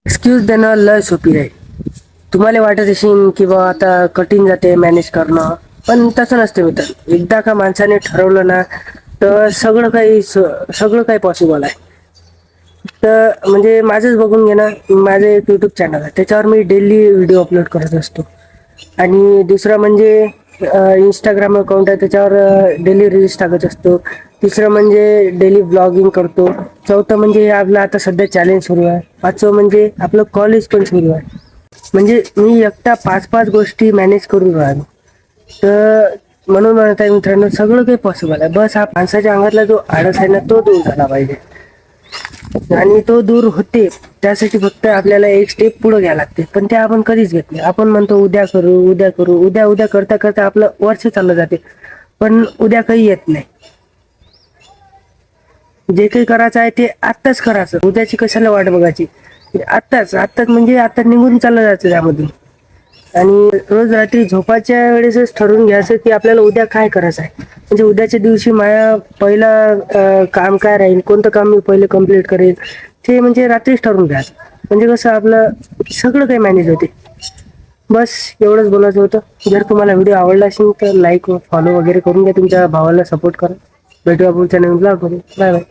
Excuse देणं लय सोपी आहे. तुम्हाला वाटत असेल की बा आता कठीण जाते मॅनेज करणं, पण तसं नसते मित्र. एकदा का माणसाने ठरवलं ना, तर सगळं काही पॉसिबल आहे. तर म्हणजे माझंच बघून घे ना, माझं एक युट्यूब चॅनल आहे, त्याच्यावर मी डेली व्हिडिओ अपलोड करत असतो. आणि दुसरं म्हणजे इंस्टाग्राम अकाउंट आहे, त्याच्यावर डेली रील्स टाकत असतो. तिसरं म्हणजे डेली ब्लॉगिंग करतो. चौथं म्हणजे आपलं आता सध्या चॅलेंज सुरू आहे. पाचवं म्हणजे आपलं कॉलेज पण सुरू आहे. म्हणजे मी एकटा पाच पाच गोष्टी मॅनेज करून राहिलो. तर म्हणून म्हणत आहे मित्रांनो, सगळं काही पॉसिबल आहे. बस हा माणसाच्या अंगातला जो आळस आहे ना, तो दूर झाला पाहिजे. आणि तो दूर होते त्यासाठी फक्त आपल्याला एक स्टेप पुढे घ्यायला लागते, पण ते आपण कधीच घेत नाही. आपण म्हणतो उद्या करू उद्या करू, उद्या उद्या करता करता आपलं वर्ष चाललं जाते, पण उद्या काही येत नाही. जे काही करायचं आहे ते आत्ताच करायचं, उद्याची कशाला वाट बघायची. आत्ताच आत्ताच म्हणजे आता निघून चाललं जायचं त्यामधून. आणि रोज रात्री झोपाच्या वेळेसच ठरवून घ्यायचं की आपल्याला उद्या काय करायचं आहे. म्हणजे उद्याच्या दिवशी माझ्या पहिला काम काय राहील, कोणतं काम मी पहिले कम्प्लीट करेल, ते म्हणजे रात्रीच ठरवून घ्यायचं. म्हणजे कसं आपलं सगळं काही मॅनेज होते. बस एवढंच बोलायचं होतं. जर तुम्हाला व्हिडिओ आवडला असेल तर लाईक व फॉलो वगैरे करून घ्या. तुमच्या भावाला सपोर्ट करा. भेटूया पुढच्या नवीन ब्लॉगमध्ये. Bye bye.